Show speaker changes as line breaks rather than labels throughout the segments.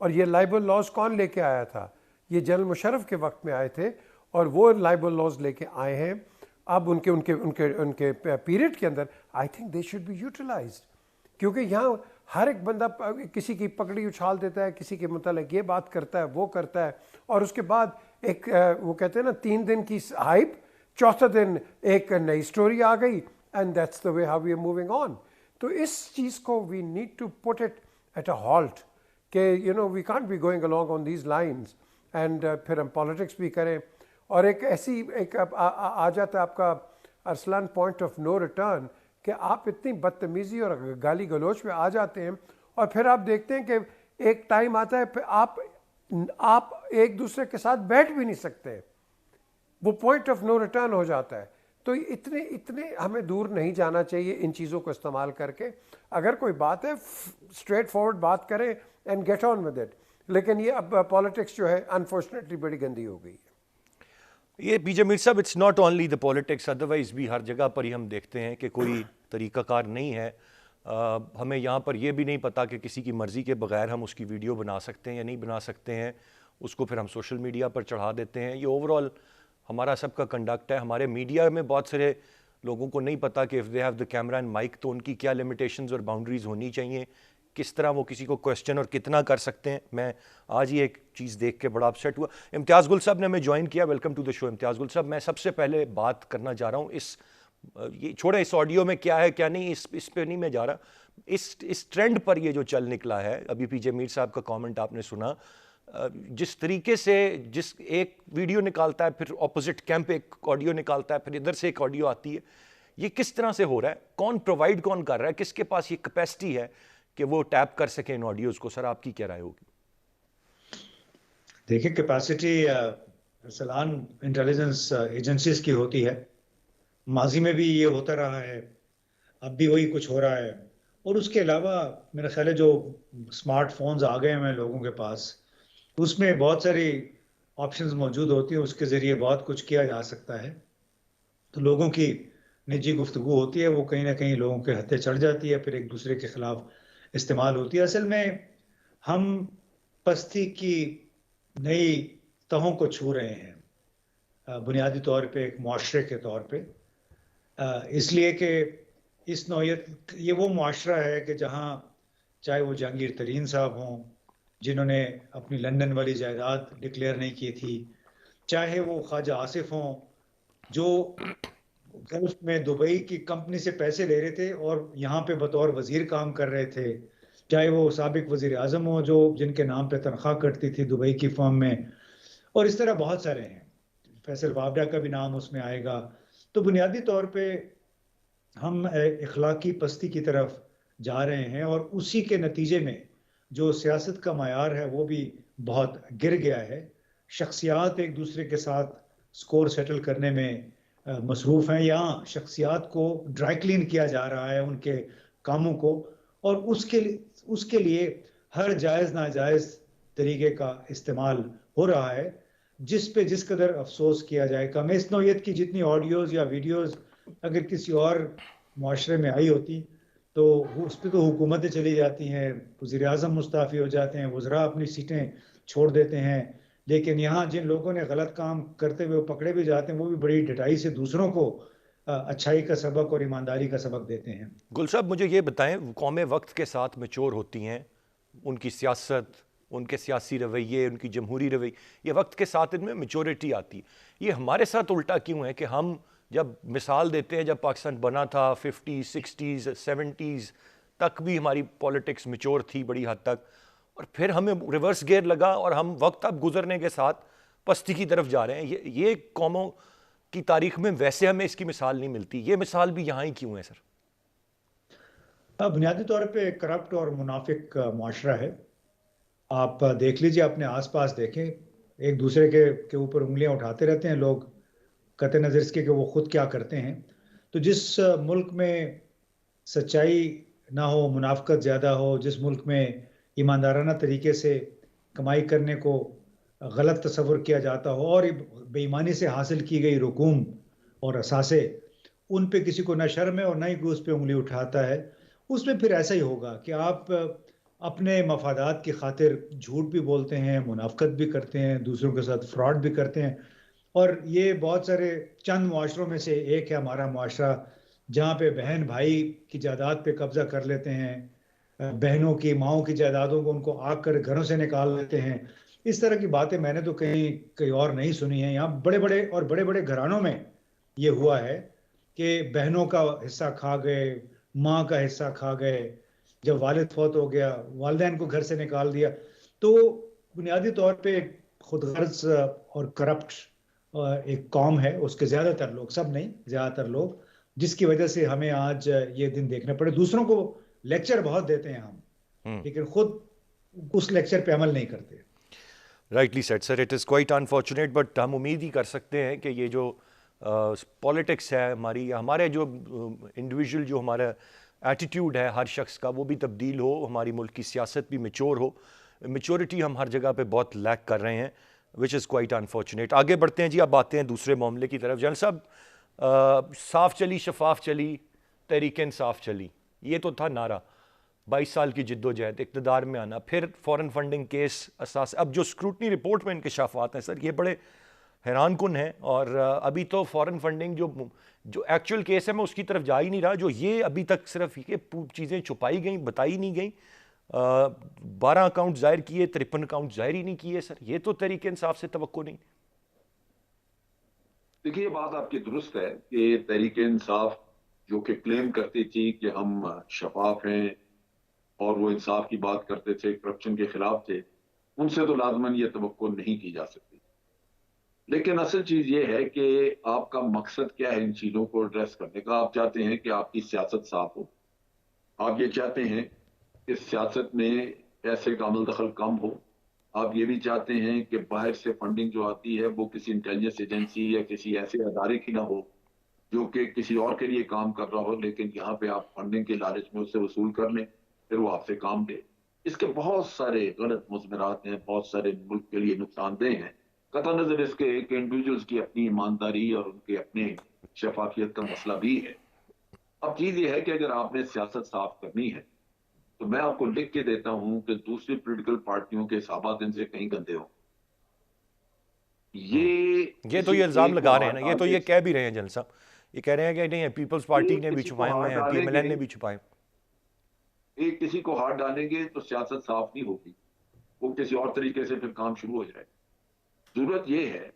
اور یہ liable laws کون لے کے آیا تھا؟ یہ جنرل مشرف کے وقت میں آئے تھے اور وہ لائبل لاز لے کے آئے ہیں. اب ان کے پیریڈ کے اندر I think they should be utilised, کیونکہ یہاں ہر ایک بندہ کسی کی پگڑی اچھال دیتا ہے، کسی کے متعلق یہ بات کرتا ہے، وہ کرتا ہے، اور اس کے بعد ایک وہ کہتے ہیں نا 3 دن کی ہائپ، چوتھا دن ایک نئی سٹوری آ گئی، and that's the way how we are moving on. تو اس چیز کو we need to put it at a halt کہ we can't be going along on these lines and پھر ہم پالیٹکس بھی کریں. اور ایک ایسی آ جاتا ہے آپ کا ارسلان پوائنٹ آف نو ریٹرن کہ آپ اتنی بدتمیزی اور گالی گلوچ پہ آ جاتے ہیں اور پھر آپ دیکھتے ہیں کہ ایک ٹائم آتا ہے پھر آپ ایک دوسرے کے ساتھ بیٹھ بھی نہیں سکتے، وہ پوائنٹ آف نو ریٹرن ہو جاتا ہے. تو اتنے ہمیں دور نہیں جانا چاہیے ان چیزوں کو استعمال کر کے. اگر کوئی بات ہے اسٹریٹ فارورڈ بات کریں and get on with it, لیکن یہ اب پالیٹکس جو ہے انفارچونیٹلی بڑی گندی ہو گئی ہے.
یہ پی جے میر صاحب it's not only the politics, otherwise بھی ہر جگہ پر ہی ہم دیکھتے ہیں کہ کوئی طریقہ کار نہیں ہے. ہمیں یہاں پر یہ بھی نہیں پتہ کہ کسی کی مرضی کے بغیر ہم اس کی ویڈیو بنا سکتے ہیں یا نہیں بنا سکتے ہیں، اس کو پھر ہم سوشل میڈیا پر چڑھا دیتے ہیں. یہ اوور آل ہمارا سب کا کنڈکٹ ہے. ہمارے میڈیا میں بہت سارے لوگوں کو نہیں پتہ کہ if they have the camera and mic تو ان کی کیا لمیٹیشنز اور باؤنڈریز ہونی چاہیے، کس طرح وہ کسی کو کویسچن اور کتنا کر سکتے ہیں. میں آج ہی ایک چیز دیکھ کے بڑا اپسیٹ ہوا. امتیاز گل صاحب نے ہمیں جوائن کیا، ویلکم ٹو دا شو امتیاز گل صاحب. میں سب سے پہلے بات کرنا چاہ رہا ہوں یہ چھوڑے اس آڈیو میں کیا ہے کیا نہیں، اس پہ نہیں میں جا رہا. اس ٹرینڈ پر یہ جو چل نکلا ہے، ابھی پی جے میر صاحب کا کامنٹ آپ نے سنا، جس طریقے سے جس ایک ویڈیو نکالتا ہے پھر اپوزٹ کیمپ ایک آڈیو نکالتا ہے، پھر ادھر سے ایک آڈیو آتی ہے، یہ کس طرح سے ہو رہا ہے؟ کون پرووائڈ کون کر رہا ہے؟ کس کے پاس یہ کیپیسٹی ہے کہ وہ ٹیپ کر سکیں ان آڈیوز کو؟ سر آپ کی کیا رائے ہوگی؟
دیکھیں کیپیسٹی ارسلان انٹیلیجنس ایجنسیز کی ہوتی ہے. ماضی میں بھی یہ ہوتا رہا ہے، اب بھی وہی کچھ ہو رہا ہے. اور اس کے علاوہ میرا خیال ہے جو اسمارٹ فونز آ گئے ہیں لوگوں کے پاس، اس میں بہت ساری آپشنز موجود ہوتی ہیں، اس کے ذریعے بہت کچھ کیا جا سکتا ہے. تو لوگوں کی نجی گفتگو ہوتی ہے، وہ کہیں نہ کہیں لوگوں کے ہتھے چڑھ جاتی ہے، پھر ایک دوسرے کے خلاف استعمال ہوتی ہے. اصل میں ہم پستی کی نئی تہوں کو چھو رہے ہیں بنیادی طور پہ ایک معاشرے کے طور پہ، اس لیے کہ اس نوعیت یہ وہ معاشرہ ہے کہ جہاں چاہے وہ جہانگیر ترین صاحب ہوں جنہوں نے اپنی لندن والی جائیداد ڈکلیئر نہیں کی تھی، چاہے وہ خواجہ آصف ہوں جو گلف میں دبئی کی کمپنی سے پیسے لے رہے تھے اور یہاں پہ بطور وزیر کام کر رہے تھے، چاہے وہ سابق وزیر اعظم ہوں جو جن کے نام پہ تنخواہ کٹتی تھی دبئی کی فرم میں، اور اس طرح بہت سارے ہیں. فیصل وابڈا کا بھی نام اس میں آئے گا. تو بنیادی طور پہ ہم اخلاقی پستی کی طرف جا رہے ہیں، اور اسی کے نتیجے میں جو سیاست کا معیار ہے وہ بھی بہت گر گیا ہے. شخصیات ایک دوسرے کے ساتھ سکور سیٹل کرنے میں مصروف ہیں، یا شخصیات کو ڈرائی کلین کیا جا رہا ہے ان کے کاموں کو، اور اس کے لیے ہر جائز ناجائز طریقے کا استعمال ہو رہا ہے، جس پہ جس قدر افسوس کیا جائے گا. میں اس نوعیت کی جتنی آڈیوز یا ویڈیوز اگر کسی اور معاشرے میں آئی ہوتی تو اس پہ تو حکومتیں چلی جاتی ہیں، وزیر اعظم مستعفی ہو جاتے ہیں، وزراء اپنی سیٹیں چھوڑ دیتے ہیں. لیکن یہاں جن لوگوں نے غلط کام کرتے ہوئے پکڑے بھی جاتے ہیں، وہ بھی بڑی ڈٹائی سے دوسروں کو اچھائی کا سبق اور ایمانداری کا سبق دیتے ہیں.
گل صاحب مجھے یہ بتائیں، قومیں وقت کے ساتھ میچور ہوتی ہیں، ان کی سیاست، ان کے سیاسی رویے، ان کی جمہوری رویے، یہ وقت کے ساتھ ان میں میچورٹی آتی ہے. یہ ہمارے ساتھ الٹا کیوں ہے کہ ہم جب مثال دیتے ہیں جب پاکستان بنا تھا 50s 60s 70s تک بھی ہماری پولیٹکس میچور تھی بڑی حد تک، اور پھر ہمیں ریورس گیئر لگا اور ہم وقت اب گزرنے کے ساتھ پستی کی طرف جا رہے ہیں. یہ قوموں کی تاریخ میں ویسے ہمیں اس کی مثال نہیں ملتی، یہ مثال بھی یہاں ہی کیوں ہے سر؟
بنیادی طور پہ کرپٹ اور منافق معاشرہ ہے. آپ دیکھ لیجئے، اپنے آس پاس دیکھیں، ایک دوسرے کے اوپر انگلیاں اٹھاتے رہتے ہیں لوگ، قطع نظر اس کے کہ وہ خود کیا کرتے ہیں. تو جس ملک میں سچائی نہ ہو، منافقت زیادہ ہو، جس ملک میں ایماندارانہ طریقے سے کمائی کرنے کو غلط تصور کیا جاتا ہو، اور بے ایمانی سے حاصل کی گئی رقوم اور اثاثے ان پہ کسی کو نہ شرم ہے اور نہ ہی کوئی اس پہ انگلی اٹھاتا ہے، اس میں پھر ایسا ہی ہوگا کہ آپ اپنے مفادات کی خاطر جھوٹ بھی بولتے ہیں، منافقت بھی کرتے ہیں، دوسروں کے ساتھ فراڈ بھی کرتے ہیں. اور یہ بہت سارے چند معاشروں میں سے ایک ہے ہمارا معاشرہ، جہاں پہ بہن بھائی کی جائیداد پہ قبضہ کر لیتے ہیں، بہنوں کی ماؤں کی جائیدادوں کو ان کو آگ کر گھروں سے نکال لیتے ہیں. اس طرح کی باتیں میں نے تو کہیں اور نہیں سنی ہیں. یہاں بڑے بڑے گھرانوں میں یہ ہوا ہے کہ بہنوں کا حصہ کھا گئے، ماں کا حصہ کھا گئے. جب والد فوت ہو گیا، والدین کو گھر سے نکال دیا. تو بنیادی طور پہ ایک خود غرض اور کرپٹ ایک قوم ہے، اس کے زیادہ تر لوگ، سب نہیں، زیادہ تر لوگ، جس کی وجہ سے ہمیں آج یہ دن دیکھنے پڑے. دوسروں کو لیکچر بہت دیتے ہیں ہم، لیکن خود اس لیکچر پہ عمل نہیں کرتے.
Rightly said sir, it is quite unfortunate, but ہم امید ہی کر سکتے ہیں کہ یہ جو پالیٹکس ہے ہماری، ہمارے جو انڈیویجول جو ہمارا ایٹیٹیوڈ ہے ہر شخص کا، وہ بھی تبدیل ہو، ہماری ملک کی سیاست بھی میچور ہو. میچورٹی ہم ہر جگہ پہ بہت لیک کر رہے ہیں، وچ از کوائٹ انفارچونیٹ. آگے بڑھتے ہیں جی، اب آتے ہیں دوسرے معاملے کی طرف. جنرل صاحب، صاف چلی شفاف چلی تحریک انصاف چلی، یہ تو تھا نعرہ. 22 سال کی جد و جہد، اقتدار میں آنا، پھر فورن فنڈنگ کیس اساس. اب جو اسکروٹنی رپورٹ میں انکشافات ہیں سر، یہ بڑے حیران کن ہیں. اور ابھی تو فورن فنڈنگ جو ایکچوئل کیس ہے، میں اس کی طرف جا ہی نہیں رہا. جو یہ ابھی تک صرف یہ چیزیں چھپائی گئیں، بتائی نہیں گئیں. 12 اکاؤنٹ ظاہر کیے، 53 اکاؤنٹ ظاہر ہی نہیں کیے سر. یہ تو تحریک انصاف سے توقع نہیں.
دیکھیے، یہ بات آپ کی درست ہے کہ تحریک انصاف جو کہ کلیم کرتی تھی کہ ہم شفاف ہیں اور وہ انصاف کی بات کرتے تھے، کرپشن کے خلاف تھے، ان سے تو لازماً یہ توقع نہیں کی جا سکتی. لیکن اصل چیز یہ ہے کہ آپ کا مقصد کیا ہے ان چیزوں کو ایڈریس کرنے کا. آپ چاہتے ہیں کہ آپ کی سیاست صاف ہو، آپ یہ چاہتے ہیں کہ سیاست میں پیسے کا عمل دخل کم ہو، آپ یہ بھی چاہتے ہیں کہ باہر سے فنڈنگ جو آتی ہے وہ کسی انٹیلیجنس ایجنسی یا کسی ایسے ادارے کی نہ ہو جو کہ کسی اور کے لیے کام کر رہا ہو، لیکن یہاں پہ آپ فنڈنگ کے لالچ میں اس سے وصول کر لیں، پھر وہ آپ سے کام لے. اس کے بہت سارے غلط مضمرات ہیں، بہت سارے ملک کے لیے نقصان دہ ہیں، قطع نظر اس کے کہ انڈیویجولز کی اپنی ایمانداری اور ان کے اپنے شفافیت کا مسئلہ بھی ہے. اب چیز یہ ہے کہ اگر آپ نے سیاست صاف کرنی ہے تو میں آپ کو لکھ کے دیتا ہوں کہ دوسری پولیٹیکل پارٹیوں کے حسابات ان سے کہیں گندے ہوں.
یہ تو یہ الزام لگا رہے ہیں نا، یہ تو یہ کہہ بھی رہے ہیں جنرل صاحب، یہ کہہ رہے ہیں کہ نہیں، پیپلز پارٹی نے بھی چھپائے ہوئے ہیں، پی ایم ایل این نے بھی چھپائے.
ایک کسی کو ہاتھ ڈالیں گے تو سیاست صاف نہیں ہوگی، وہ کسی اور طریقے سے پھر کام شروع ہو جائے. ضرورت یہ ہے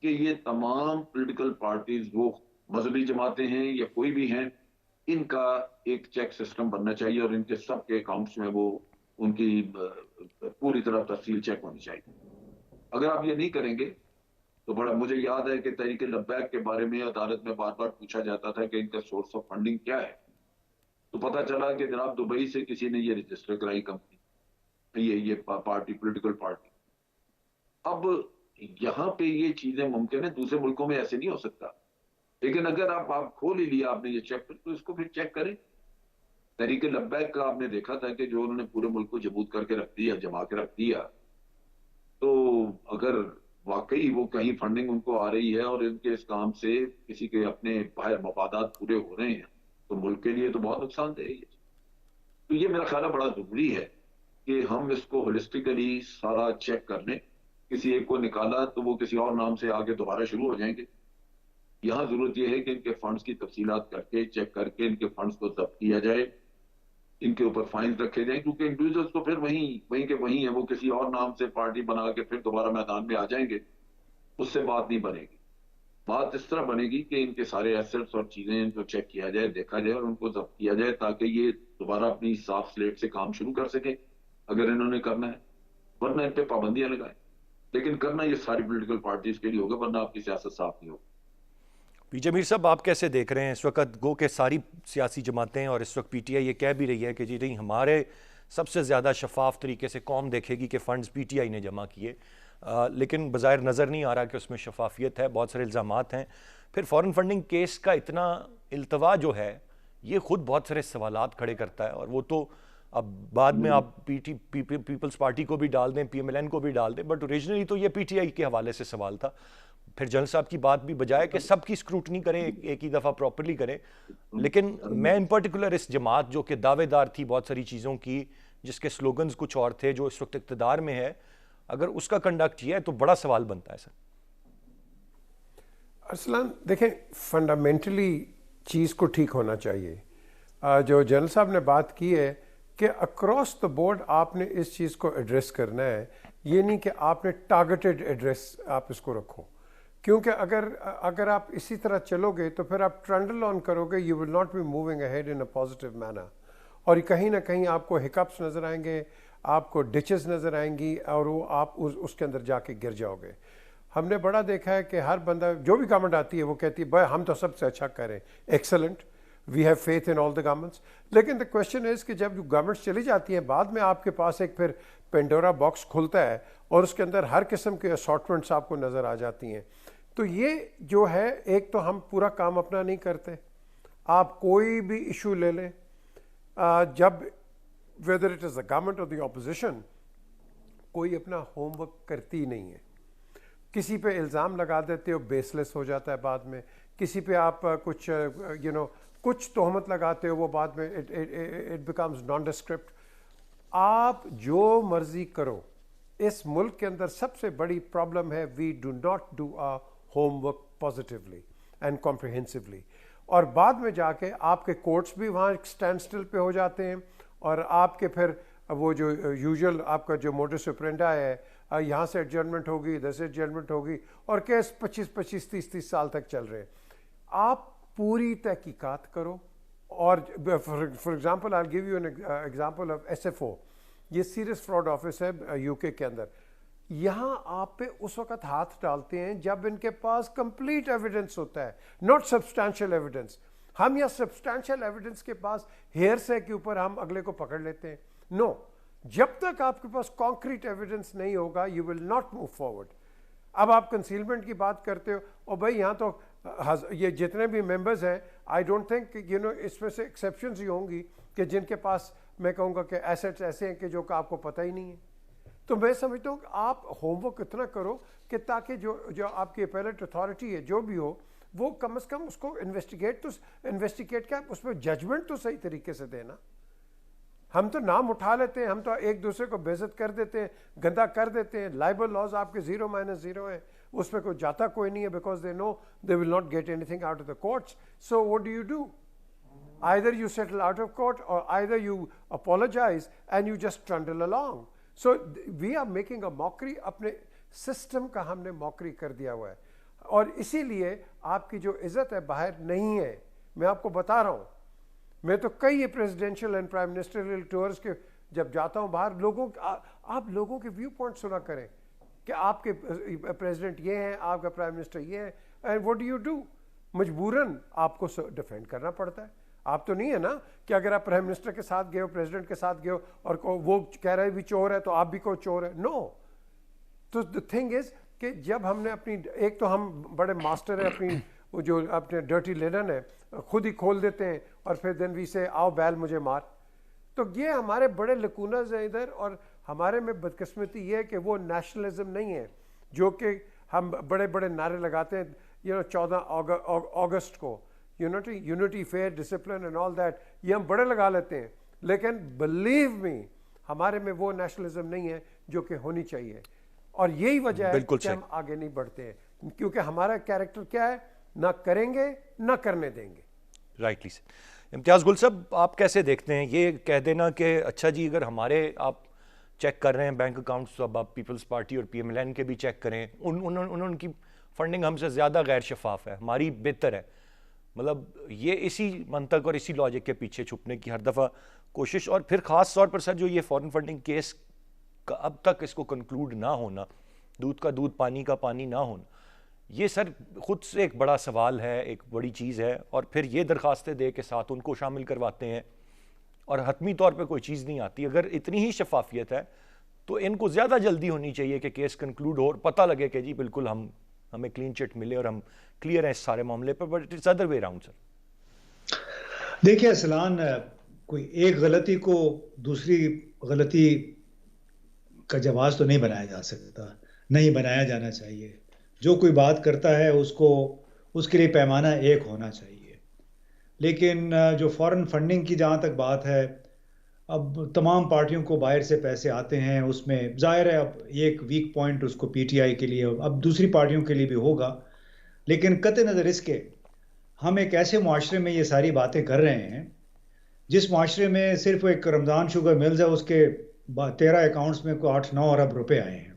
کہ یہ تمام پولیٹیکل پارٹیز، وہ مذہبی جماعتیں ہیں یا کوئی بھی ہیں، ان کا ایک چیک سسٹم بننا چاہیے اور ان کے سب کے اکاؤنٹس میں وہ ان کی پوری طرح تفصیل چیک ہونی چاہیے. اگر آپ یہ نہیں کریں گے تو بڑا، مجھے یاد ہے کہ تحریک لبیک کے بارے میں عدالت میں بار بار پوچھا جاتا تھا کہ ان کا سورس آف فنڈنگ کیا ہے، تو پتا چلا کہ جناب دبئی سے کسی نے یہ رجسٹر کرائی کمپنی، یہ پارٹی، پولیٹیکل پارٹی. اب یہاں پہ یہ چیزیں ممکن ہیں، دوسرے ملکوں میں ایسے نہیں ہو سکتا. لیکن اگر آپ کھول ہی لیا آپ نے یہ چیک، تو اس کو پھر چیک کریں. تحریک لبیک کا آپ نے دیکھا تھا کہ جو انہوں نے پورے ملک کو جبوت کر کے رکھ دیا، جما کے رکھ دیا، تو اگر واقعی وہ کہیں فنڈنگ ان کو آ رہی ہے اور ان کے اس کام سے کسی کے اپنے باہر مفادات پورے ہو رہے ہیں، تو ملک کے لیے تو بہت نقصان دہ ہے. تو یہ میرا خیال ہے بڑا ضروری ہے کہ ہم اس کو ہولسٹیکلی سارا چیک کر لیں. کسی ایک کو نکالا تو وہ کسی اور نام سے آگے دوبارہ شروع ہو جائیں گے. یہاں ضرورت یہ ہے کہ ان کے فنڈز کی تفصیلات کر کے چیک کر کے ان کے فنڈز کو ضبط کیا جائے، ان کے اوپر فائنز رکھے جائیں، کیونکہ انڈیویجولز تو پھر وہیں کے وہیں ہیں، وہ کسی اور نام سے پارٹی بنا کے پھر دوبارہ میدان میں آ جائیں گے. اس سے بات نہیں بنے گی. بات اس طرح بنے گی کہ ان کے سارے ایسٹس اور چیزیں ان کو چیک کیا جائے، دیکھا جائے اور ان کو ضبط کیا جائے، تاکہ یہ دوبارہ اپنی صاف سلیٹ سے کام شروع کر سکیں اگر انہوں نے کرنا ہے. ورنہ ان پہ پابندیاں لگائیں، لیکن کرنا یہ ساری پولیٹیکل پارٹیز کے لیے ہوگا، ورنہ آپ کی سیاست صاف نہیں ہوگی.
پی جے میر صاحب، آپ کیسے دیکھ رہے ہیں اس وقت؟ گو کہ ساری سیاسی جماعتیں اور اس وقت پی ٹی آئی یہ کہہ بھی رہی ہے کہ جی نہیں، ہمارے سب سے زیادہ شفاف طریقے سے قوم دیکھے گی کہ فنڈز پی ٹی آئی نے جمع کیے، لیکن بظاہر نظر نہیں آ رہا کہ اس میں شفافیت ہے، بہت سارے الزامات ہیں. پھر فورن فنڈنگ کیس کا اتنا التوا جو ہے، یہ خود بہت سارے سوالات کھڑے کرتا ہے. اور وہ تو اب بعد میں آپ پیپلز پارٹی کو بھی ڈال دیں، پی ایم ایل این کو بھی ڈال دیں، بٹ اوریجنلی تو یہ پی ٹی آئی کے حوالے سے سوال تھا. پھر جنرل صاحب کی بات بھی بجائے کہ سب کی اسکروٹنی کریں، ایک ہی دفعہ پراپرلی کریں، لیکن میں ان پرٹیکولر اس جماعت جو کہ دعوے دار تھی بہت ساری چیزوں کی جس کے سلوگنز کچھ اور تھے, جو اس وقت اقتدار میں ہے, اگر اس کا کنڈکٹ کیا ہے تو بڑا سوال بنتا ہے سر.
ارسلان دیکھیں, فنڈامنٹلی چیز کو ٹھیک ہونا چاہیے. جو جنرل صاحب نے بات کی ہے کہ اکراس دا بورڈ آپ نے اس چیز کو ایڈریس کرنا ہے, یہ نہیں کہ آپ نے ٹارگیٹڈ ایڈریس آپ اس کو رکھو, کیونکہ اگر آپ اسی طرح چلو گے تو پھر آپ ٹرنڈل آن کرو گے, you will not be moving ahead in a positive manner, اور کہیں نہ کہیں آپ کو ہکپس نظر آئیں گے, آپ کو ڈچز نظر آئیں گی, اور وہ آپ اس کے اندر جا کے گر جاؤ گے. ہم نے بڑا دیکھا ہے کہ ہر بندہ جو بھی گورنمنٹ آتی ہے وہ کہتی ہے بھائی ہم تو سب سے اچھا کریں, excellent, we have faith in all the governments. لیکن دا کوشچن از کہ جب گورنمنٹس چلی جاتی ہیں بعد میں آپ کے پاس ایک پھر پینڈورا باکس کھلتا ہے اور اس کے اندر ہر قسم کے اسارٹمنٹس آپ کو نظر آ جاتی ہیں. تو یہ جو ہے, ایک تو ہم پورا کام اپنا نہیں کرتے. آپ کوئی بھی ایشو لے لیں, جب whether it is the government اور دی اپوزیشن, کوئی اپنا ہوم ورک کرتی نہیں ہے. کسی پہ الزام لگا دیتے ہو, بیس لیس ہو جاتا ہے بعد میں. کسی پہ آپ کچھ کچھ تہمت لگاتے ہو, وہ بعد میں اٹ بیکمز نان ڈسکرپٹ. آپ جو مرضی کرو, اس ملک کے اندر سب سے بڑی پرابلم ہے we do not do a homework positively and comprehensively, اور بعد میں جا کے آپ کے کورٹس بھی وہاں اسٹینڈ اسٹل پہ ہو جاتے ہیں, اور آپ کے پھر وہ جو یوزول آپ کا جو موڈس آپرینڈی ہے, یہاں سے ایڈجرنمنٹ ہوگی, ادھر سے ایڈجرنمنٹ ہوگی, اور کیس 25 30 سال تک چل رہے ہیں. آپ پوری تحقیقات کرو. اور for example I give you an example of SFO, یہ سیریس فراڈ آفس ہے UK کے اندر. یہاں آپ پہ اس وقت ہاتھ ڈالتے ہیں جب ان کے پاس کمپلیٹ ایویڈنس ہوتا ہے, ناٹ سبسٹانشیل ایویڈنس. ہم یا سبسٹانشیل ایویڈنس کے پاس ہیئر سے کے اوپر ہم اگلے کو پکڑ لیتے ہیں. نو, جب تک آپ کے پاس کانکریٹ ایویڈنس نہیں ہوگا you will not move forward. اب آپ کنسیلمنٹ کی بات کرتے ہو, اور بھائی یہاں تو یہ جتنے بھی ممبرز ہیں, آئی ڈونٹ تھنک اس میں سے ایکسیپشنز ہی ہوں گی کہ جن کے پاس میں کہوں گا کہ ایسیٹس ایسے ہیں کہ جو کہ آپ کو پتہ ہی نہیں ہے. تو میں سمجھتا ہوں کہ آپ ہوم ورک اتنا کرو کہ تاکہ جو آپ کی اپیلیٹ اتھارٹی ہے جو بھی ہو, وہ کم از کم اس کو انویسٹیگیٹ کیا, اس میں ججمنٹ تو صحیح طریقے سے دینا. ہم تو نام اٹھا لیتے ہیں, ہم تو ایک دوسرے کو بےعزت کر دیتے ہیں, گندا کر دیتے ہیں. لائبل لاز آپ کے 0-0 ہیں, اس پہ کوئی جاتا کوئی نہیں ہے, because they know they will not get anything out of the courts. So what do you do? either you settle out of court or either you apologize and you just trundle along. So we are making a mockery, اپنے system کا ہم نے موکری کر دیا ہوا ہے, اور اسی لیے آپ کی جو عزت ہے باہر نہیں ہے. میں آپ کو بتا رہا ہوں, میں تو کئی presidential and prime ministerial tours کے جب جاتا ہوں باہر, آپ لوگوں کے ویو پوائنٹ سنا کریں کہ آپ کے پریزیڈنٹ یہ ہیں, آپ کا پرائم منسٹر یہ ہے, and what do you do? مجبوراً آپ کو ڈیفینڈ کرنا پڑتا ہے. آپ تو نہیں ہے نا کہ اگر آپ پرائم منسٹر کے ساتھ گئے ہو, پریزیڈنٹ کے ساتھ گئے ہو, اور وہ کہہ رہے بھی چور ہے تو آپ بھی کو چور ہے. نو. تو دا تھنگ از کہ جب ہم نے اپنی, ایک تو ہم بڑے ماسٹر ہیں اپنی وہ جو اپنے ڈرٹی لینن ہے خود ہی کھول دیتے ہیں, اور پھر دین وی سے آؤ بیل مجھے مار. تو یہ ہمارے بڑے لکونز ہیں ادھر, اور ہمارے میں بدقسمتی یہ ہے کہ وہ نیشنلزم نہیں ہے جو کہ ہم بڑے بڑے نعرے لگاتے ہیں 14 اگست کو, unity faith discipline and all that, یہ ہم بڑے لگا لیتے ہیں, لیکن بلیو می ہمارے میں وہ نیشنلزم نہیں ہے جو کہ ہونی چاہیے. اور یہی وجہ ہے کہ ہم آگے نہیں بڑھتے ہیں, کیونکہ ہمارا کیریکٹر کیا ہے, نہ کریں گے نہ کرنے دیں گے.
رائٹلی سر. امتیاز گل صاحب, آپ کیسے دیکھتے ہیں یہ کہہ دینا کہ اچھا جی اگر ہمارے آپ چیک کر رہے ہیں بینک اکاؤنٹس, تو اب آپ پیپلز پارٹی اور PMLN کے بھی چیک کریں, ان کی فنڈنگ ہم سے زیادہ غیر شفاف ہے, ہماری بہتر ہے. مطلب یہ اسی منطق اور اسی لاجک کے پیچھے چھپنے کی ہر دفعہ کوشش, اور پھر خاص طور پر سر جو یہ فارن فنڈنگ کیس کا اب تک اس کو کنکلوڈ نہ ہونا, دودھ کا دودھ پانی کا پانی نہ ہونا, یہ سر خود سے ایک بڑا سوال ہے, ایک بڑی چیز ہے. اور پھر یہ درخواستیں دے کے ساتھ ان کو شامل کرواتے ہیں, اور حتمی طور پہ کوئی چیز نہیں آتی. اگر اتنی ہی شفافیت ہے تو ان کو زیادہ جلدی ہونی چاہیے کہ کیس کنکلوڈ ہو اور پتہ لگے کہ جی بالکل ہمیں کلین چٹ ملے اور ہم کلیئر ہیں اس سارے معاملے پر. But it's other way around sir.
دیکھیے اصلان, کوئی ایک غلطی کو دوسری غلطی کا جواز تو نہیں بنایا جا سکتا, نہیں بنایا جانا چاہیے. جو کوئی بات کرتا ہے اس کے لیے پیمانہ ایک ہونا چاہیے. لیکن جو فارن فنڈنگ کی جہاں تک بات ہے, اب تمام پارٹیوں کو باہر سے پیسے آتے ہیں، اس میں ظاہر ہے اب یہ ایک ویک پوائنٹ اس کو پی ٹی آئی کے لیے، اب دوسری پارٹیوں کے لیے بھی ہوگا، لیکن قطع نظر اس کے ہم ایک ایسے معاشرے میں یہ ساری باتیں کر رہے ہیں جس معاشرے میں صرف ایک رمضان شوگر ملز ہے، اس کے 13 اکاؤنٹس میں کوئی 8-9 ارب روپے آئے ہیں،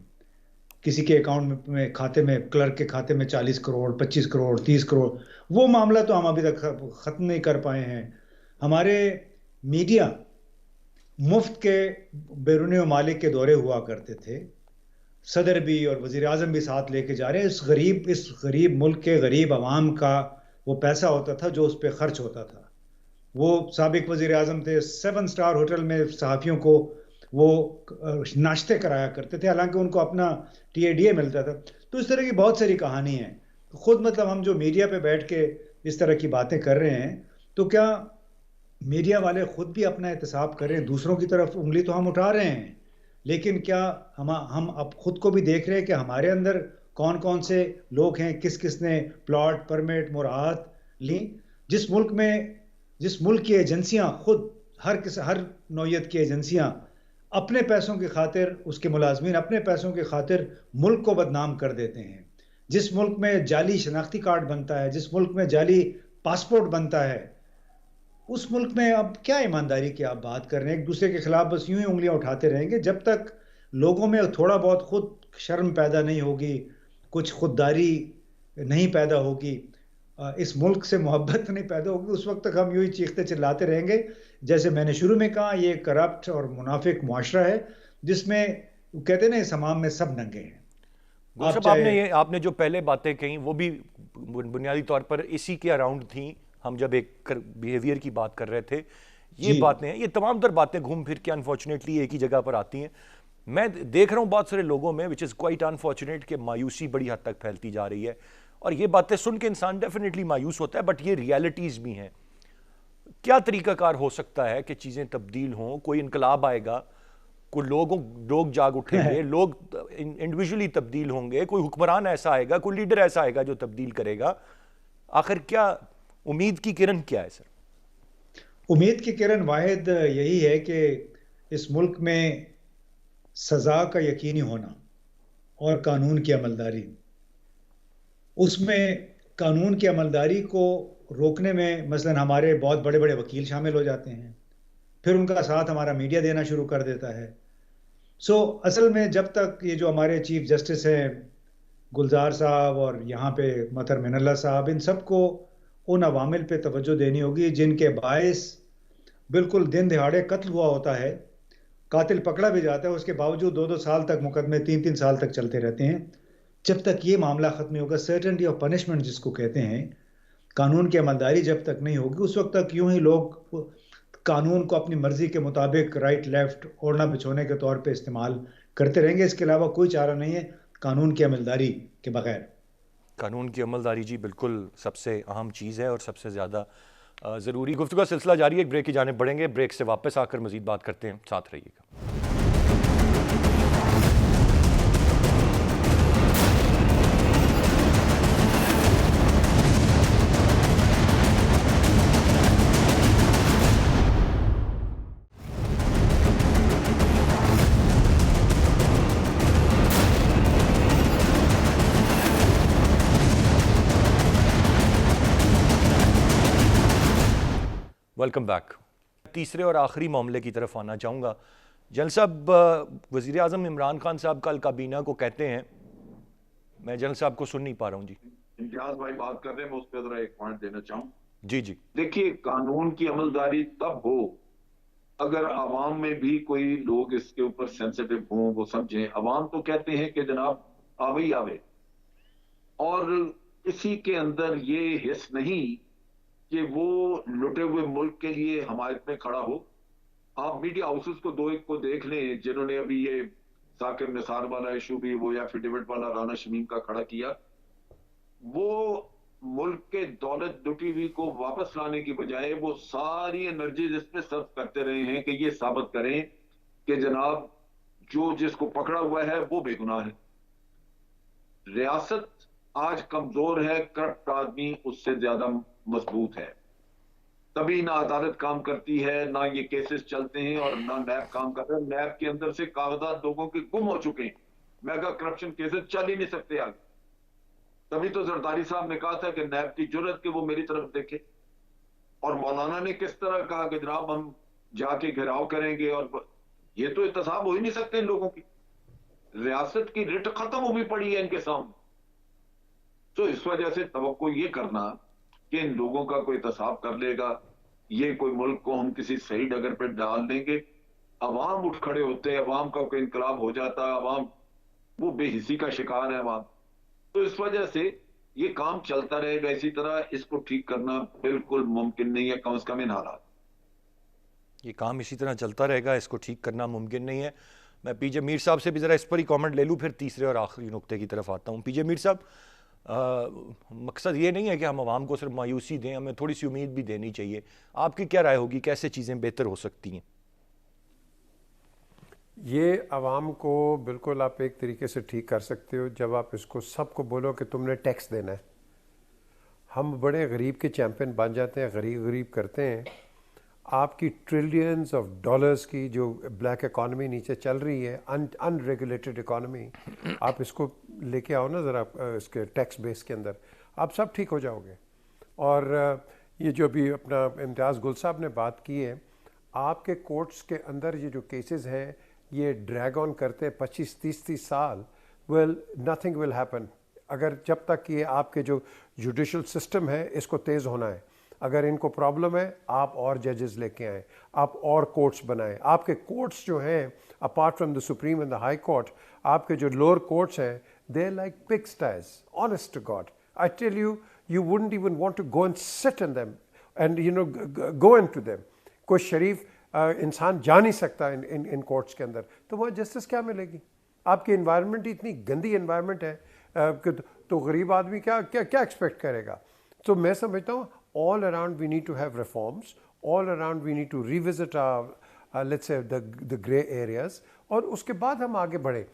کسی کے اکاؤنٹ میں کھاتے میں، کلرک کے کھاتے میں 40 کروڑ 25 کروڑ 30 کروڑ، وہ معاملہ تو ہم ابھی تک ختم نہیں کر پائے ہیں۔ ہمارے میڈیا مفت کے بیرون ممالک کے دورے ہوا کرتے تھے، صدر بھی اور وزیر اعظم بھی ساتھ لے کے جا رہے ہیں، اس غریب ملک کے غریب عوام کا وہ پیسہ ہوتا تھا جو اس پہ خرچ ہوتا تھا۔ وہ سابق وزیر اعظم تھے، 7 سٹار ہوٹل میں صحافیوں کو وہ ناشتے کرایا کرتے تھے، حالانکہ ان کو اپنا ٹی اے ڈی اے ملتا تھا۔ تو اس طرح کی بہت ساری کہانی ہیں۔ خود مطلب ہم جو میڈیا پہ بیٹھ کے اس طرح کی باتیں کر رہے ہیں، تو کیا میڈیا والے خود بھی اپنا احتساب کریں؟ دوسروں کی طرف انگلی تو ہم اٹھا رہے ہیں، لیکن کیا ہم اب خود کو بھی دیکھ رہے ہیں کہ ہمارے اندر کون کون سے لوگ ہیں، کس کس نے پلاٹ پرمٹ مراعات لیں؟ جس ملک کی ایجنسیاں خود ہر نوعیت کی ایجنسیاں اپنے پیسوں کی خاطر، اس کے ملازمین اپنے پیسوں کی خاطر ملک کو بدنام کر دیتے ہیں، جس ملک میں جعلی شناختی کارڈ بنتا ہے، جس ملک میں جعلی پاسپورٹ بنتا ہے، اس ملک میں اب کیا ایمانداری کی آپ بات کر رہے ہیں؟ ایک دوسرے کے خلاف بس یوں ہی انگلیاں اٹھاتے رہیں گے جب تک لوگوں میں تھوڑا بہت خود شرم پیدا نہیں ہوگی، کچھ خودداری نہیں پیدا ہوگی، اس ملک سے محبت نہیں پیدا ہوگی، اس وقت تک ہم یوں ہی چیختے چلاتے رہیں گے۔ جیسے میں نے شروع میں کہا، یہ کرپٹ اور منافق معاشرہ ہے جس میں کہتے ہیں نا اس حمام میں سب ننگے ہیں۔
گل
آپ
صاحب،
چاہے
آپ نے جو پہلے باتیں کہیں وہ بھی بنیادی طور پر اسی کے اراؤنڈ تھیں، ہم جب ایک بیہیویئر کی بات کر رہے تھے، یہ
جی
باتیں یہ تمام تر باتیں گھوم پھر کے انفارچونیٹلی ایک ہی جگہ پر آتی ہیں۔ میں دیکھ رہا ہوں بہت سارے لوگوں میں وچ از کوائٹ انفارچونیٹ کہ مایوسی بڑی حد تک پھیلتی جا رہی ہے، اور یہ باتیں سن کے انسان ڈیفینیٹلی مایوس ہوتا ہے، بٹ یہ ریالٹیز بھی ہیں۔ کیا طریقہ کار ہو سکتا ہے کہ چیزیں تبدیل ہوں؟ کوئی انقلاب آئے گا، کوئی لوگ جاگ اٹھیں گے، لوگ انڈیویجولی تبدیل ہوں گے، کوئی حکمران ایسا آئے گا، کوئی لیڈر ایسا آئے گا جو تبدیل کرے گا؟ آخر کیا امید کی کرن کیا ہے سر؟
امید کی کرن واحد یہی ہے کہ اس ملک میں سزا کا یقینی ہونا اور قانون کی عملداری، اس میں قانون کی عملداری کو روکنے میں مثلا ہمارے بہت بڑے بڑے وکیل شامل ہو جاتے ہیں، پھر ان کا ساتھ ہمارا میڈیا دینا شروع کر دیتا ہے۔ اصل میں جب تک یہ جو ہمارے چیف جسٹس ہیں گلزار صاحب اور یہاں پہ مطہر من اللہ صاحب، ان سب کو ان عوامل پہ توجہ دینی ہوگی جن کے باعث بالکل دن دہاڑے قتل ہوا ہوتا ہے، قاتل پکڑا بھی جاتا ہے، اس کے باوجود 2-2 سال تک مقدمے 3-3 سال تک چلتے رہتے ہیں۔ جب تک یہ معاملہ ختم نہیں ہوگا، سرٹنٹی آف پنشمنٹ جس کو کہتے ہیں، قانون کی عملداری جب تک نہیں ہوگی، اس وقت تک یوں ہی لوگ قانون کو اپنی مرضی کے مطابق رائٹ لیفٹ اوڑھنا بچھونے کے طور پہ استعمال کرتے رہیں گے۔ اس کے علاوہ کوئی چارہ نہیں ہے قانون کی عملداری کے بغیر۔
قانون کی عملداری جی بالکل سب سے اہم چیز ہے اور سب سے زیادہ ضروری۔ گفتگو کا سلسلہ جاری ہے، ایک بریک کی جانب بڑھیں گے، بریک سے واپس آ کر مزید بات کرتے ہیں، ساتھ رہیے گا۔ Welcome back. تیسرے اور آخری معاملے کی طرف آنا چاہوں گا۔ جنرل صاحب، وزیر اعظم عمران خان صاحب کل کابینہ کو کہتے ہیں، میں جنرل صاحب کو سن نہیں پا رہا ہوں جی۔
امتیاز بھائی بات کر رہے ہیں، میں اس پہ ذرا ایک پوائنٹ دینا چاہوں۔
جی جی
دیکھیے، قانون کی عملداری تب ہو اگر عوام میں بھی کوئی لوگ اس کے اوپر سینسیٹیو ہوں، وہ سمجھیں۔ عوام تو کہتے ہیں کہ جناب آوے ہی آوے، اور کسی کے اندر یہ حس نہیں کہ وہ لٹے ہوئے ملک کے لیے حمایت میں کھڑا ہو۔ آپ میڈیا ہاؤسز کو دو ایک کو دیکھ لیں جنہوں نے ابھی یہ ثاقب نثار والا ایشو بھی، وہ ایفیڈیوٹ والا رانا شمیم کا کھڑا کیا، وہ ملک کے دولت لٹی ہوئی کو واپس لانے کی بجائے وہ ساری انرجیز اس پہ صرف کرتے رہے ہیں کہ یہ ثابت کریں کہ جناب جو جس کو پکڑا ہوا ہے وہ بے گناہ ہے۔ ریاست آج کمزور ہے، کرپٹ آدمی اس سے زیادہ مضبوط ہے۔ تبھی نہ عدالت کام کرتی ہے، نہ یہ کیسز چلتے ہیں، اور نہ نیب کام کر رہا ہے. نیب کے اندر سے کاغذات لوگوں کے گم ہو چکے ہیں، میگا کرپشن کیسز چل ہی نہیں سکتے آگے. تبھی تو زرداری صاحب نے کہا تھا کہ نیب کی جرت کہ وہ میری طرف دیکھے، اور مولانا نے کس طرح کہا کہ جناب ہم جا کے گھیراؤ کریں گے. اور یہ تو احتساب ہو ہی نہیں سکتے ان لوگوں کی. ریاست کی رٹ ختم ہوئی پڑی ہے ان کے سامنے. تو اس وجہ سے توقع یہ کرنا کہ ان لوگوں کا کوئی احتساب کر لے گا، یہ کوئی ملک کو ہم کسی صحیح ڈگر پہ ڈال دیں گے. عوام اٹھ کھڑے ہوتے، عوام کا کوئی انقلاب ہو جاتا، عوام وہ بے حسی کا شکار ہے عوام. تو اس وجہ سے یہ کام چلتا رہے گا اسی طرح. اس کو ٹھیک کرنا بالکل ممکن نہیں ہے، کم از کم ان حالات.
یہ کام اسی طرح چلتا رہے گا، اس کو ٹھیک کرنا ممکن نہیں ہے. میں پی جے میر صاحب سے بھی ذرا اس پر ہی کامنٹ لے لوں، پھر تیسرے اور آخری نقطے کی طرف آتا ہوں. پی جے میر صاحب، مقصد یہ نہیں ہے کہ ہم عوام کو صرف مایوسی دیں، ہمیں تھوڑی سی امید بھی دینی چاہیے. آپ کی کیا رائے ہوگی، کیسے چیزیں بہتر ہو سکتی ہیں؟
یہ عوام کو بالکل آپ ایک طریقے سے ٹھیک کر سکتے ہو جب آپ اس کو سب کو بولو کہ تم نے ٹیکس دینا ہے. ہم بڑے غریب کے چیمپئن بن جاتے ہیں، غریب کرتے ہیں. آپ کی ٹریلینز آف ڈالرز کی جو بلیک اکانومی نیچے چل رہی ہے، ان ریگولیٹڈ اکانومی، آپ اس کو لے کے آؤ نا ذرا اس کے ٹیکس بیس کے اندر، آپ سب ٹھیک ہو جاؤ گے. اور یہ جو بھی اپنا امتیاز گل صاحب نے بات کی ہے، آپ کے کورٹس کے اندر یہ جو کیسز ہیں یہ ڈریگ آن کرتے 25-30 سال. ویل نتھنگ ول ہیپن اگر جب تک یہ آپ کے جو جوڈیشل سسٹم ہے اس کو تیز ہونا ہے. اگر ان کو پرابلم ہے آپ اور ججز لے کے آئیں، آپ اور کورٹس بنائیں. آپ کے کورٹس جو ہیں apart from the supreme and the high court, آپ کے جو لوور کورٹس ہیں they like pigsties. Honest to God I tell you, you wouldn't even want to go and sit in them and you know go into them. کوئی شریف انسان جا نہیں سکتا ان کورٹس کے اندر. تو وہاں جسٹس کیا ملے گی؟ آپ کی انوائرمنٹ اتنی گندی انوائرمنٹ ہے تو غریب آدمی کیا ایکسپیکٹ کرے گا؟ تو میں سمجھتا ہوں all around we need to have reforms, all around we need to revisit our let's say the gray areas, اور اس کے بعد ہم آگے بڑھیں.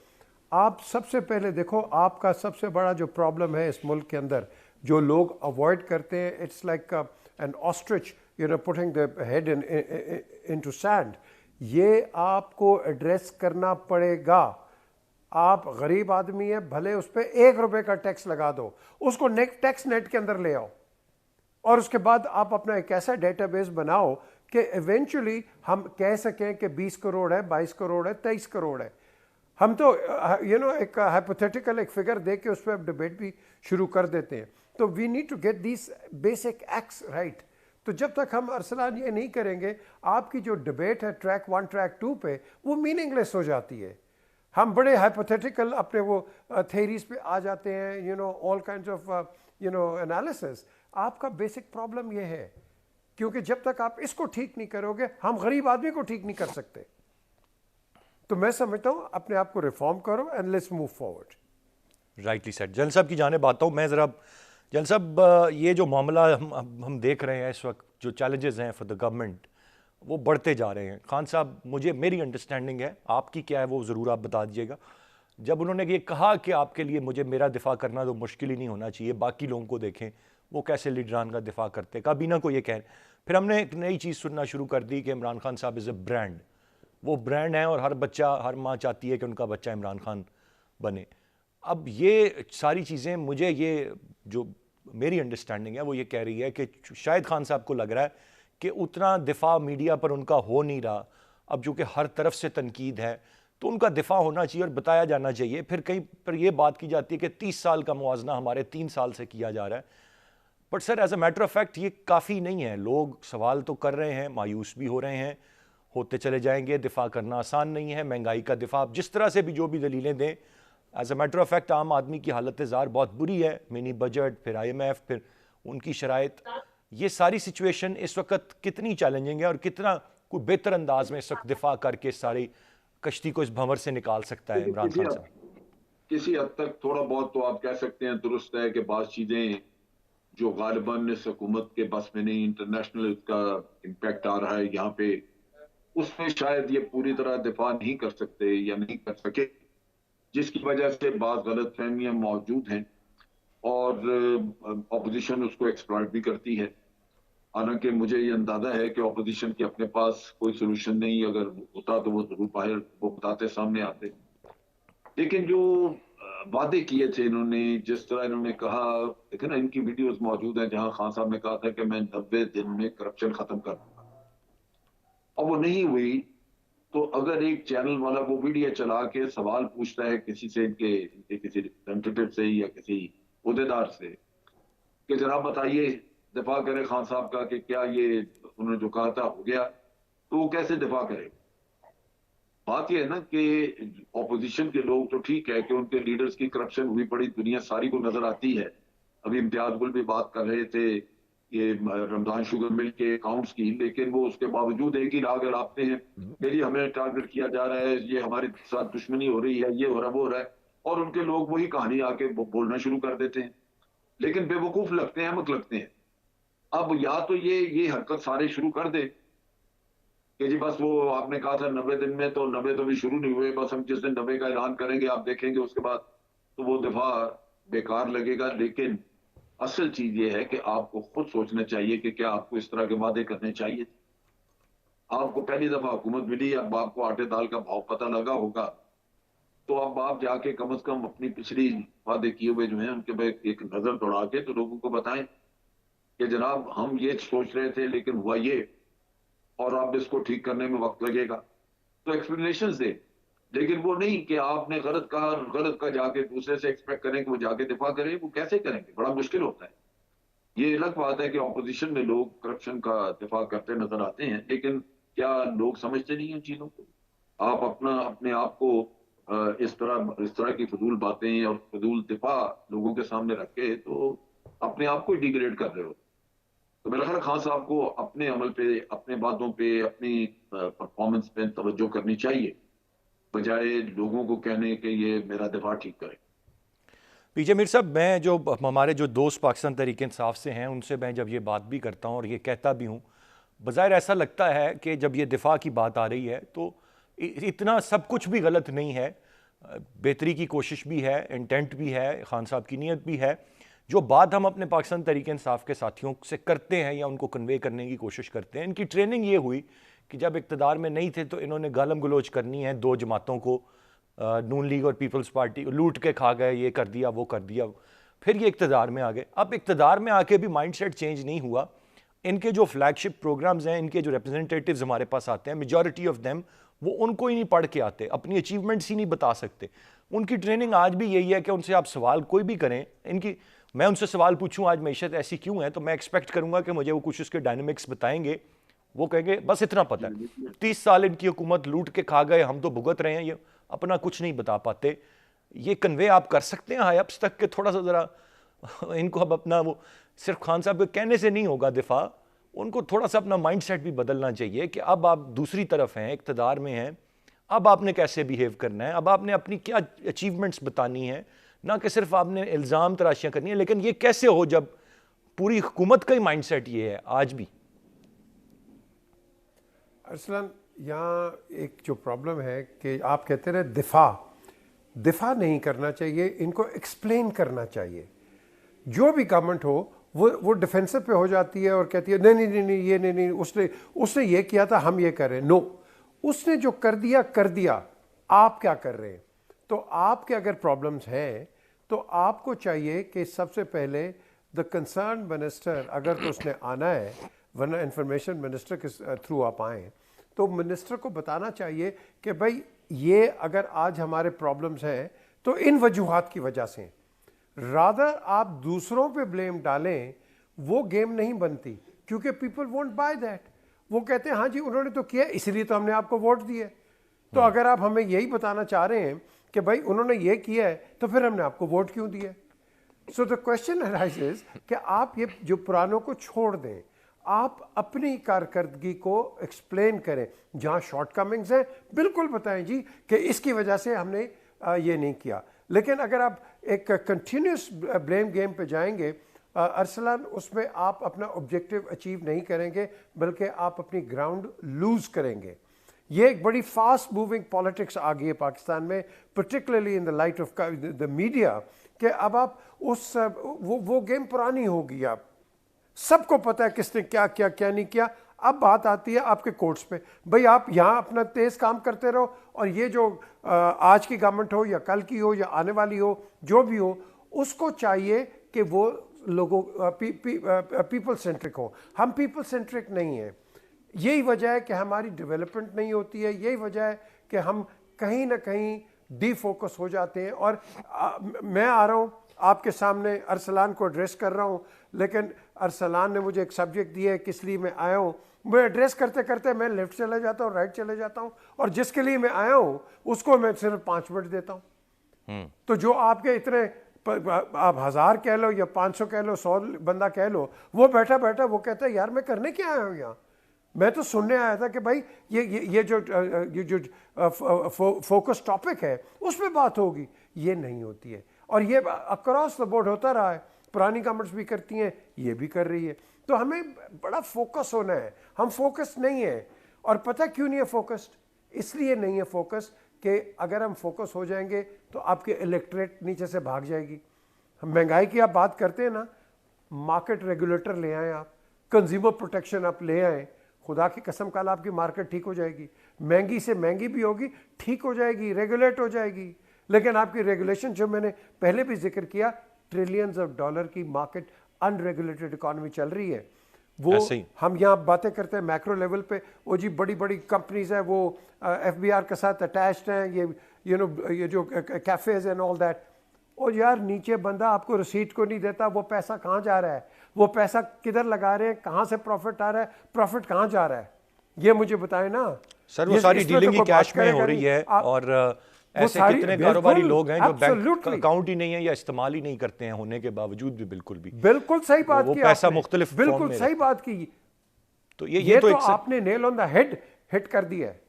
آپ سب سے پہلے دیکھو آپ کا سب سے بڑا جو پرابلم ہے اس ملک کے اندر جو لوگ اوائڈ کرتے ہیں، it's like an ostrich you know putting the head into sand. یہ آپ کو ایڈریس کرنا پڑے گا. آپ غریب آدمی ہے، بھلے اس پہ ₹1 کا ٹیکس لگا دو، اس کو ٹیکس نیٹ کے اندر لے آؤ، اور اس کے بعد آپ اپنا ایک ایسا ڈیٹا بیس بناؤ کہ ایونچولی ہم کہہ سکیں کہ 20 کروڑ ہے، 22 کروڑ ہے، 23 کروڑ ہے. ہم تو ایک ہائپوتھیٹیکل ایک فگر دے کے اس پہ ڈبیٹ بھی شروع کر دیتے ہیں. تو we need to get these basic acts right. تو جب تک ہم ارسلان یہ نہیں کریں گے، آپ کی جو ڈبیٹ ہے ٹریک 1 ٹریک 2 پہ وہ میننگ لیس ہو جاتی ہے. ہم بڑے ہائپوتھیٹیکل اپنے وہ تھیریز پہ آ جاتے ہیں، آل کائنڈز آف انالیسس. آپ کا بیسک پرابلم یہ ہے، کیونکہ جب تک آپ اس کو ٹھیک نہیں کرو گے ہم غریب آدمی کو ٹھیک نہیں کر سکتے. تو میں سمجھتا ہوں اپنے آپ کو ریفارم کرو and let's move forward.
Rightly said. General صاحب کی جانب آتا ہوں میں ذرا. جنرل صاحب، یہ جو معاملہ ہم دیکھ رہے ہیں اس وقت، جو چیلنجز ہیں فار دا گورنمنٹ وہ بڑھتے جا رہے ہیں. خان صاحب، میری انڈرسٹینڈنگ ہے، آپ کی کیا ہے وہ ضرور آپ بتا دیجیے گا. جب انہوں نے یہ کہا کہ آپ کے لیے میرا دفاع کرنا تو مشکل ہی نہیں ہونا چاہیے، باقی لوگوں کو دیکھیں وہ کیسے لیڈران کا دفاع کرتے، کابینہ کو یہ کہیں. پھر ہم نے ایک نئی چیز سننا شروع کر دی کہ عمران خان صاحب از اے برانڈ. وہ برانڈ ہیں اور ہر بچہ، ہر ماں چاہتی ہے کہ ان کا بچہ عمران خان بنے. اب یہ ساری چیزیں، مجھے یہ جو میری انڈرسٹینڈنگ ہے وہ یہ کہہ رہی ہے کہ شاید خان صاحب کو لگ رہا ہے کہ اتنا دفاع میڈیا پر ان کا ہو نہیں رہا. اب جو کہ ہر طرف سے تنقید ہے تو ان کا دفاع ہونا چاہیے اور بتایا جانا چاہیے. پھر کہیں پر یہ بات کی جاتی ہے کہ 30 سال کا موازنہ ہمارے 3 سال سے کیا جا رہا ہے. But sir, as a matter of fact یہ کافی نہیں ہے. لوگ سوال تو کر رہے ہیں، مایوس بھی ہو رہے ہیں، ہوتے چلے جائیں گے. دفاع کرنا آسان نہیں ہے، مہنگائی کا دفاع جس طرح سے بھی جو بھی دلیلیں دیں، as a matter of fact عام آدمی کی حالت زار بہت بری ہے. منی بجٹ، پھر IMF، پھر ان کی شرائط، یہ ساری سچویشن اس وقت کتنی چیلنجنگ ہے اور کتنا کوئی بہتر انداز میں اس وقت دفاع کر کے ساری کشتی کو اس بھنور سے نکال سکتا ہے عمران خان صاحب؟
کسی حد تک تھوڑا بہت تو آپ کہہ سکتے ہیں، درست ہے کہ بعض چیزیں جو غالباً اس حکومت کے بس میں نہیں، انٹرنیشنل اس کا امپیکٹ آ رہا ہے یہاں پہ، اس میں شاید یہ پوری طرح دفاع نہیں کر سکتے یا نہیں کر سکے، جس کی وجہ سے بعض غلط فہمیاں موجود ہیں اور اپوزیشن اس کو ایکسپلائٹ بھی کرتی ہے. حالانکہ مجھے یہ اندازہ ہے کہ اپوزیشن کے اپنے پاس کوئی سولوشن نہیں، اگر ہوتا تو وہ ضرور باہر وہ بتاتے، سامنے آتے. لیکن جو وعدے کیے تھے انہوں نے، جس طرح انہوں نے کہا، دیکھیں نا ان کی ویڈیوز موجود ہیں جہاں خان صاحب نے کہا تھا کہ میں 90 دن میں کرپشن ختم کر دوں گا، اور وہ نہیں ہوئی. تو اگر ایک چینل والا وہ ویڈیو چلا کے سوال پوچھتا ہے کسی سے، ان کے کسی ریپرزینٹیٹو سے یا کسی عہدیدار سے کہ جناب بتائیے، دفاع کرے خان صاحب کا کہ کیا یہ انہوں نے جو کہا تھا ہو گیا، تو وہ کیسے دفاع کرے؟ بات یہ ہے نا کہ اپوزیشن کے لوگ تو ٹھیک ہے کہ ان کے لیڈرز کی کرپشن ہوئی پڑی دنیا ساری کو نظر آتی ہے. ابھی امتیاز گل بھی بات کر رہے تھے یہ رمضان شوگر مل کے اکاؤنٹس کی، لیکن وہ اس کے باوجود ایک ہی راگ لگاتے ہیں کہ جی ہمیں ٹارگٹ کیا جا رہا ہے، یہ ہمارے ساتھ دشمنی ہو رہی ہے، یہ ہو رہا ہے وہ ہو رہا ہے، اور ان کے لوگ وہی کہانی آ کے بولنا شروع کر دیتے ہیں. لیکن بے وقوف لگتے ہیں، احمق لگتے ہیں. اب یا تو یہ حرکت سارے شروع کر دے کہ جی بس وہ آپ نے کہا تھا 90 دن میں، تو 90 تو بھی شروع نہیں ہوئے، بس ہم جس دن 90 کا اعلان کریں گے آپ دیکھیں گے اس کے بعد تو وہ دفاع بیکار لگے گا. لیکن اصل چیز یہ ہے کہ آپ کو خود سوچنا چاہیے کہ کیا آپ کو اس طرح کے وعدے کرنے چاہیے. آپ کو پہلی دفعہ حکومت ملی، اب آپ کو آٹے دال کا بھاؤ پتہ لگا ہوگا، تو اب آپ جا کے کم از کم اپنی پچھلی وعدے کیے ہوئے جو ہیں ان کے بعد ایک نظر دوڑا کے تو لوگوں کو بتائیں کہ جناب ہم یہ سوچ رہے تھے لیکن ہوا یہ، اور اب اس کو ٹھیک کرنے میں وقت لگے گا. تو ایکسپلینیشنز دے. لیکن وہ نہیں کہ آپ نے غلط کا جا کے دوسرے سے ایکسپیکٹ کریں کہ وہ جا کے دفاع کریں. وہ کیسے کریں گے؟ بڑا مشکل ہوتا ہے. یہ الگ بات ہے کہ اپوزیشن میں لوگ کرپشن کا دفاع کرتے نظر آتے ہیں، لیکن کیا لوگ سمجھتے نہیں ہیں ان چیزوں کو؟ آپ اپنے آپ کو اس طرح کی فضول باتیں اور فضول دفاع لوگوں کے سامنے رکھ کے تو اپنے آپ کو ڈیگریڈ کر رہے ہو. تو میرا خیال خان صاحب کو اپنے عمل پہ، اپنے باتوں پہ، اپنی پرفارمنس پہ توجہ کرنی چاہیے، بجائے لوگوں کو کہنے کہ یہ میرا دفاع ٹھیک کرے.
پی جے میر صاحب، میں جو ہمارے جو دوست پاکستان تحریک انصاف سے ہیں ان سے میں جب یہ بات بھی کرتا ہوں اور یہ کہتا بھی ہوں، بظاہر ایسا لگتا ہے کہ جب یہ دفاع کی بات آ رہی ہے تو اتنا سب کچھ بھی غلط نہیں ہے، بہتری کی کوشش بھی ہے، انٹینٹ بھی ہے، خان صاحب کی نیت بھی ہے. جو بات ہم اپنے پاکستان تحریک انصاف کے ساتھیوں سے کرتے ہیں یا ان کو کنوے کرنے کی کوشش کرتے ہیں، ان کی ٹریننگ یہ ہوئی کہ جب اقتدار میں نہیں تھے تو انہوں نے گالم گلوچ کرنی ہے دو جماعتوں کو، نون لیگ اور پیپلز پارٹی، لوٹ کے کھا گئے، یہ کر دیا وہ کر دیا، پھر یہ اقتدار میں آ گئے. اب اقتدار میں آ کے بھی مائنڈ سیٹ چینج نہیں ہوا. ان کے جو فلیگ شپ پروگرامز ہیں، ان کے جو ریپرزنٹیٹیوز ہمارے پاس آتے ہیں، میجورٹی آف دیم وہ ان کو ہی نہیں پڑھ کے آتے، اپنی اچیومنٹس ہی نہیں بتا سکتے. ان کی ٹریننگ آج بھی یہی ہے کہ ان سے آپ سوال کوئی بھی کریں، میں ان سے سوال پوچھوں آج معیشت ایسی کیوں ہے، تو میں ایکسپیکٹ کروں گا کہ مجھے وہ کچھ اس کے ڈائنامکس بتائیں گے. وہ کہیں گے بس اتنا پتہ ہے 30 سال ان کی حکومت لوٹ کے کھا گئے، ہم تو بھگت رہے ہیں، یہ اپنا کچھ نہیں بتا پاتے. یہ کنوے آپ کر سکتے ہیں ہائی اپس تک کہ تھوڑا سا ذرا ان کو اب اپنا وہ صرف خان صاحب کے کہنے سے نہیں ہوگا دفاع، ان کو تھوڑا سا اپنا مائنڈ سیٹ بھی بدلنا چاہیے کہ اب آپ دوسری طرف ہیں، اقتدار میں ہیں، اب آپ نے کیسے بیہیو کرنا ہے، اب آپ نے اپنی کیا اچیومنٹس بتانی ہیں، نہ کہ صرف آپ نے الزام تراشیاں کرنی ہیں. لیکن یہ کیسے ہو جب پوری حکومت کا ہی مائنڈ سیٹ یہ ہے آج بھی؟
ارسلان، یہاں ایک جو پرابلم ہے کہ آپ کہتے رہے دفاع نہیں کرنا چاہیے، ان کو ایکسپلین کرنا چاہیے. جو بھی گورنمنٹ ہو وہ ڈیفینسو پہ ہو جاتی ہے اور کہتی ہے نہیں یہ نہیں، اس نے یہ کیا تھا ہم یہ کر رہے ہیں. نو، اس نے جو کر دیا، آپ کیا کر رہے ہیں؟ تو آپ کے اگر پرابلمز ہیں تو آپ کو چاہیے کہ سب سے پہلے دا کنسرن منسٹر، اگر تو اس نے آنا ہے، ورنہ انفارمیشن منسٹر کے تھرو آپ آئیں، تو منسٹر کو بتانا چاہیے کہ بھائی یہ اگر آج ہمارے پرابلمز ہیں تو ان وجوہات کی وجہ سے. رادر آپ دوسروں پہ بلیم ڈالیں، وہ گیم نہیں بنتی، کیونکہ پیپل وونٹ بائی دیٹ. وہ کہتے ہیں ہاں جی انہوں نے تو کیا اس لیے تو ہم نے آپ کو ووٹ دیے. تو اگر آپ ہمیں یہی بتانا چاہ رہے ہیں کہ بھائی انہوں نے یہ کیا ہے تو پھر ہم نے آپ کو ووٹ کیوں دیا؟ سو دا کوشچن arises کہ آپ یہ جو پرانوں کو چھوڑ دیں، آپ اپنی کارکردگی کو ایکسپلین کریں، جہاں شارٹ کمنگز ہیں بالکل بتائیں جی کہ اس کی وجہ سے ہم نے یہ نہیں کیا. لیکن اگر آپ ایک کنٹینیوس بلیم گیم پہ جائیں گے ارسلان، اس میں آپ اپنا آبجیکٹیو اچیو نہیں کریں گے، بلکہ آپ اپنی گراؤنڈ لوز کریں گے. یہ ایک بڑی فاسٹ موونگ پالیٹکس آ گئی ہے پاکستان میں، particularly in the light of the media, کہ اب آپ وہ گیم پرانی ہوگی. آپ سب کو پتہ ہے کس نے کیا کیا کیا نہیں کیا. اب بات آتی ہے آپ کے کورٹس پہ. بھئی آپ یہاں اپنا تیز کام کرتے رہو, اور یہ جو آج کی گورنمنٹ ہو یا کل کی ہو یا آنے والی ہو, جو بھی ہو, اس کو چاہیے کہ وہ لوگوں پیپل سینٹرک ہو. ہم پیپل سینٹرک نہیں ہیں. یہی وجہ ہے کہ ہماری ڈیولپمنٹ نہیں ہوتی ہے, یہی وجہ ہے کہ ہم کہیں نہ کہیں ڈی فوکس ہو جاتے ہیں. اور میں آ رہا ہوں آپ کے سامنے, ارسلان کو ایڈریس کر رہا ہوں, لیکن ارسلان نے مجھے ایک سبجیکٹ دیا ہے کس لیے میں آیا ہوں. میں ایڈریس کرتے کرتے میں لیفٹ چلے جاتا ہوں, رائٹ چلے جاتا ہوں, اور جس کے لیے میں آیا ہوں اس کو میں صرف 5 منٹ دیتا ہوں. تو جو آپ کے اتنے, آپ 1000 کہہ لو یا 500 کہہ لو, 100 بندہ کہہ لو, وہ بیٹھا بیٹھا وہ کہتا ہے یار میں کرنے کیا آیا ہوں یہاں, میں تو سننے آیا تھا کہ بھائی یہ جو فوکس ٹاپک ہے اس پہ بات ہوگی. یہ نہیں ہوتی ہے, اور یہ اکراس دا بورڈ ہوتا رہا ہے. پرانی گورنمنٹس بھی کرتی ہیں, یہ بھی کر رہی ہے. تو ہمیں بڑا فوکس ہونا ہے. ہم فوکس نہیں ہیں, اور پتہ کیوں نہیں ہے فوکسڈ؟ اس لیے نہیں ہے فوکس کہ اگر ہم فوکس ہو جائیں گے تو آپ کے الیکٹریٹ نیچے سے بھاگ جائے گی. مہنگائی کی آپ بات کرتے ہیں نا, مارکیٹ ریگولیٹر لے آئیں, آپ کنزیومر پروٹیکشن آپ لے آئیں, خدا کی قسم کل آپ کی مارکیٹ ٹھیک ہو جائے گی. مہنگی سے مہنگی بھی ہوگی, ٹھیک ہو جائے گی, ریگولیٹ ہو جائے گی. لیکن آپ کی ریگولیشن, جو میں نے پہلے بھی ذکر کیا, ٹریلینز آف ڈالر کی مارکیٹ ان ریگولیٹڈ اکانومی چل رہی ہے. وہ ہم یہاں باتیں کرتے ہیں میکرو لیول پہ, وہ جی بڑی بڑی کمپنیز ہیں, وہ ایف بی آر کے ساتھ اٹیچڈ ہیں, یہ جو کیفیز اینڈ آل دیٹ. اور یار نیچے بندہ آپ کو رسیٹ کو نہیں دیتا, وہ پیسہ کہاں جا رہا ہے, وہ پیسہ کدھر لگا رہے ہیں, کہاں سے پروفٹ آ رہا ہے, پروفٹ کہاں جا رہا ہے, یہ مجھے بتائیں نا.
سر وہ ساری ڈیلنگ ہی کیش میں ہو رہی ہے, اور ایسے کتنے کاروباری لوگ ہیں جو بینک اکاؤنٹ ہی نہیں ہے یا استعمال ہی نہیں کرتے ہیں ہونے کے باوجود بھی.
بالکل صحیح بات کی,
وہ پیسہ مختلف,
بالکل صحیح بات کی.
تو یہ تو
آپ نے نیل آن دا ہیڈ ہٹ کر دیا ہے.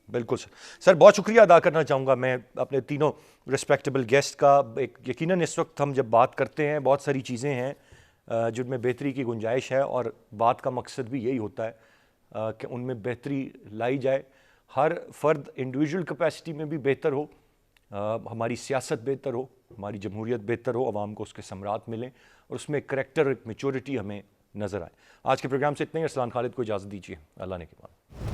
بالکل سر, بہت شکریہ ادا کرنا چاہوں گا میں اپنے تینوں رسپیکٹیبل گیسٹ کا. یقیناً اس وقت ہم جب بات کرتے ہیں بہت ساری چیزیں ہیں جن میں بہتری کی گنجائش ہے, اور بات کا مقصد بھی یہی ہوتا ہے کہ ان میں بہتری لائی جائے. ہر فرد انڈیویجول کیپیسٹی میں بھی بہتر ہو, ہماری سیاست بہتر ہو, ہماری جمہوریت بہتر ہو, عوام کو اس کے ثمرات ملیں, اور اس میں ایک کریکٹر, ایک میچورٹی ہمیں نظر آئے. آج کے پروگرام سے اتنا ہی. ارسلان خالد کو اجازت دیجیے. اللہ نے کے بعد.